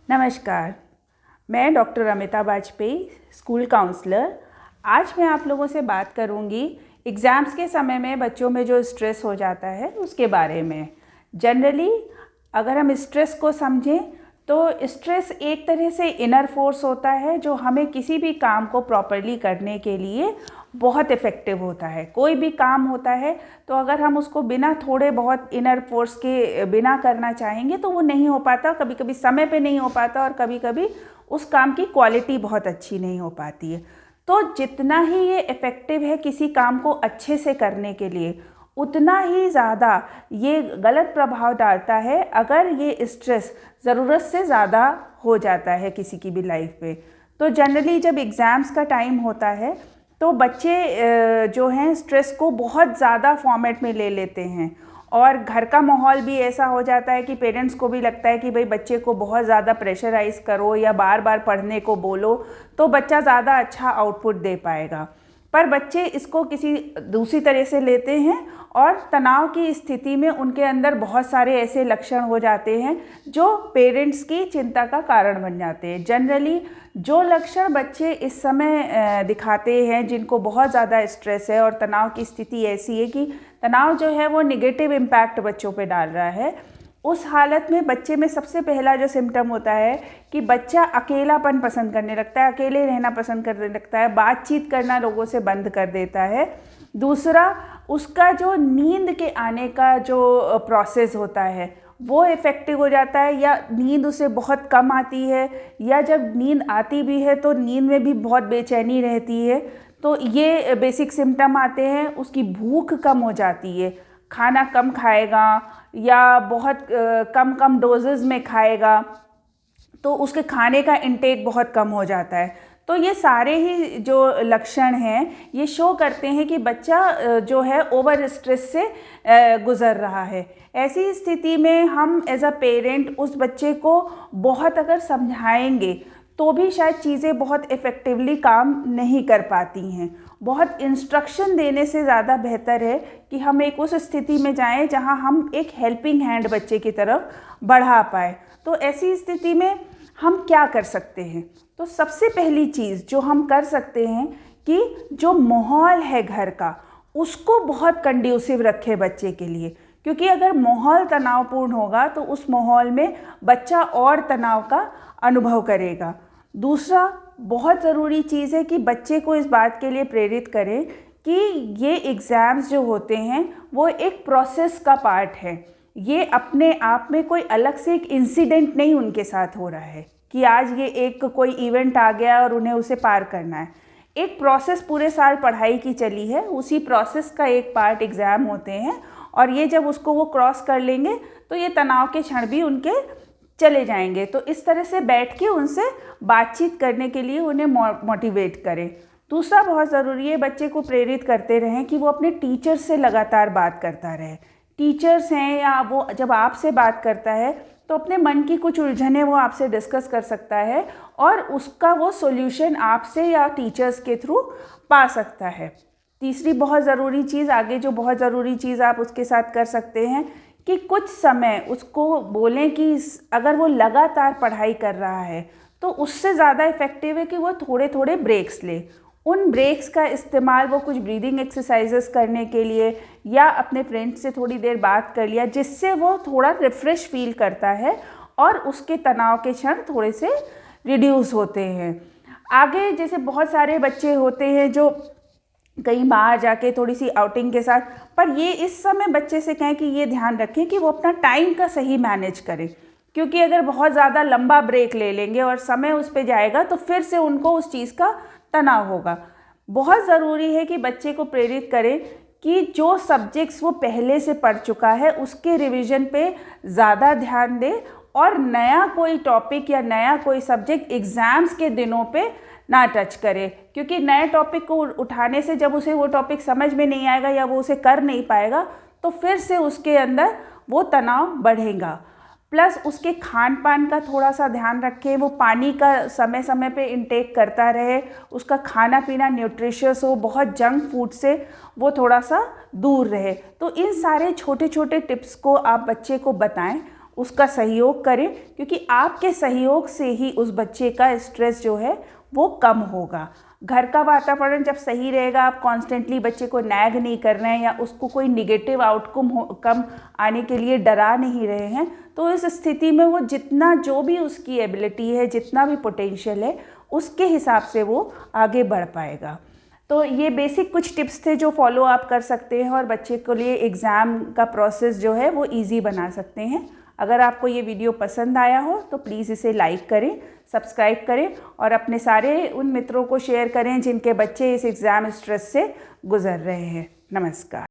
नमस्कार, मैं doctor Amita Vajpayee, school counsellor. आज मैं आप लोगों से बात करूंगी एग्ज़ाम्स के समय में बच्चों में जो स्ट्रेस हो जाता है उसके बारे में। जनरली अगर हम स्ट्रेस को समझें तो स्ट्रेस एक तरह से इनर फोर्स होता है जो हमें किसी भी काम को प्रॉपरली करने के लिए बहुत इफ़ेक्टिव होता है। कोई भी काम होता है तो अगर हम उसको बिना थोड़े बहुत इनर फोर्स के बिना करना चाहेंगे तो वो नहीं हो पाता, कभी कभी समय पे नहीं हो पाता और कभी कभी उस काम की क्वालिटी बहुत अच्छी नहीं हो पाती है। तो जितना ही ये इफ़ेक्टिव है किसी काम को अच्छे से करने के लिए, उतना ही ज़्यादा ये गलत प्रभाव डालता है अगर ये स्ट्रेस ज़रूरत से ज़्यादा हो जाता है किसी की भी लाइफ पे। तो जनरली जब एग्ज़ाम्स का टाइम होता है तो बच्चे जो हैं स्ट्रेस को बहुत ज़्यादा फॉर्मेट में ले लेते हैं और घर का माहौल भी ऐसा हो जाता है कि पेरेंट्स को भी लगता है कि भाई बच्चे को बहुत ज़्यादा प्रेशराइज़ करो या बार बार पढ़ने को बोलो तो बच्चा ज़्यादा अच्छा आउटपुट दे पाएगा। पर बच्चे इसको किसी दूसरी तरह से लेते हैं और तनाव की स्थिति में उनके अंदर बहुत सारे ऐसे लक्षण हो जाते हैं जो पेरेंट्स की चिंता का कारण बन जाते हैं। जनरली जो लक्षण बच्चे इस समय दिखाते हैं जिनको बहुत ज़्यादा स्ट्रेस है और तनाव की स्थिति ऐसी है कि तनाव जो है वो नेगेटिव इम्पैक्ट बच्चों पे डाल रहा है, उस हालत में बच्चे में सबसे पहला जो सिम्टम होता है कि बच्चा अकेलापन पसंद करने लगता है, अकेले रहना पसंद करने लगता है, बातचीत करना लोगों से बंद कर देता है। दूसरा, उसका जो नींद के आने का जो प्रोसेस होता है वो इफ़ेक्टिव हो जाता है या नींद उसे बहुत कम आती है, या जब नींद आती भी है तो नींद में भी बहुत बेचैनी रहती है। तो ये बेसिक सिम्टम आते हैं। उसकी भूख कम हो जाती है, खाना कम खाएगा या बहुत कम डोजेज़ में खाएगा, तो उसके खाने का इंटेक बहुत कम हो जाता है। तो ये सारे ही जो लक्षण हैं ये शो करते हैं कि बच्चा जो है ओवर स्ट्रेस से गुज़र रहा है। ऐसी स्थिति में हम एज अ पेरेंट उस बच्चे को बहुत अगर समझाएंगे तो भी शायद चीज़ें बहुत इफ़ेक्टिवली काम नहीं कर पाती हैं। बहुत इंस्ट्रक्शन देने से ज़्यादा बेहतर है कि हम एक उस स्थिति में जाएं जहां हम एक हेल्पिंग हैंड बच्चे की तरफ बढ़ा पाए। तो ऐसी स्थिति में हम क्या कर सकते हैं? तो सबसे पहली चीज़ जो हम कर सकते हैं कि जो माहौल है घर का उसको बहुत कंड्यूसिव रखें बच्चे के लिए, क्योंकि अगर माहौल तनावपूर्ण होगा तो उस माहौल में बच्चा और तनाव का अनुभव करेगा। दूसरा, बहुत ज़रूरी चीज़ है कि बच्चे को इस बात के लिए प्रेरित करें कि ये एग्ज़ाम्स जो होते हैं वो एक प्रोसेस का पार्ट है। ये अपने आप में कोई अलग से एक इंसिडेंट नहीं उनके साथ हो रहा है कि आज ये एक कोई इवेंट आ गया और उन्हें उसे पार करना है। एक प्रोसेस पूरे साल पढ़ाई की चली है, उसी प्रोसेस का एक पार्ट एग्ज़ाम होते हैं और ये जब उसको वो क्रॉस कर लेंगे तो ये तनाव के क्षण भी उनके चले जाएंगे। तो इस तरह से बैठ के उनसे बातचीत करने के लिए उन्हें मोटिवेट करें। दूसरा, बहुत ज़रूरी है बच्चे को प्रेरित करते रहें कि वो अपने टीचर से लगातार बात करता रहे। टीचर्स हैं या वो जब आपसे बात करता है तो अपने मन की कुछ उलझनें वो आपसे डिस्कस कर सकता है और उसका वो सॉल्यूशन आपसे या टीचर्स के थ्रू पा सकता है। तीसरी बहुत ज़रूरी चीज़, आगे जो बहुत ज़रूरी चीज़ आप उसके साथ कर सकते हैं कि कुछ समय उसको बोलें कि अगर वो लगातार पढ़ाई कर रहा है तो उससे ज़्यादा इफ़ेक्टिव है कि वो थोड़े थोड़े ब्रेक्स ले। उन ब्रेक्स का इस्तेमाल वो कुछ ब्रीदिंग एक्सरसाइजेस करने के लिए या अपने फ्रेंड्स से थोड़ी देर बात कर लिया, जिससे वो थोड़ा रिफ़्रेश फील करता है और उसके तनाव के क्षण थोड़े से रिड्यूस होते हैं। आगे जैसे बहुत सारे बच्चे होते हैं जो कहीं बाहर जाके थोड़ी सी आउटिंग के साथ, पर ये इस समय बच्चे से कहें कि ये ध्यान रखें कि वो अपना टाइम का सही मैनेज करें, क्योंकि अगर बहुत ज़्यादा लंबा ब्रेक ले लेंगे और समय उस पर जाएगा तो फिर से उनको उस चीज़ का तनाव होगा। बहुत ज़रूरी है कि बच्चे को प्रेरित करें कि जो सब्जेक्ट्स वो पहले से पढ़ चुका है उसके रिवीजन पे ज़्यादा ध्यान दे और नया कोई टॉपिक या नया कोई सब्जेक्ट एग्ज़ाम्स के दिनों पे ना टच करे, क्योंकि नए टॉपिक को उठाने से जब उसे वो टॉपिक समझ में नहीं आएगा या वो उसे कर नहीं पाएगा तो फिर से उसके अंदर वो तनाव बढ़ेगा। प्लस उसके खान पान का थोड़ा सा ध्यान रखें, वो पानी का समय समय पे इंटेक करता रहे, उसका खाना पीना न्यूट्रिशियस हो, बहुत जंक फूड से वो थोड़ा सा दूर रहे। तो इन सारे छोटे छोटे टिप्स को आप बच्चे को बताएं, उसका सहयोग करें, क्योंकि आपके सहयोग से ही उस बच्चे का स्ट्रेस जो है वो कम होगा। घर का वातावरण जब सही रहेगा, आप कॉन्स्टेंटली बच्चे को नैग नहीं कर रहे हैं या उसको कोई निगेटिव आउटकम आने के लिए डरा नहीं रहे हैं, तो इस स्थिति में वो जितना जो भी उसकी एबिलिटी है, जितना भी पोटेंशियल है, उसके हिसाब से वो आगे बढ़ पाएगा। तो ये बेसिक कुछ टिप्स थे जो फॉलो आप कर सकते हैं और बच्चे के लिए एग्ज़ाम का प्रोसेस जो है वो ईजी बना सकते हैं। अगर आपको ये वीडियो पसंद आया हो तो प्लीज़ इसे लाइक करें, सब्सक्राइब करें और अपने सारे उन मित्रों को शेयर करें जिनके बच्चे इस एग्ज़ाम स्ट्रेस से गुज़र रहे हैं। नमस्कार।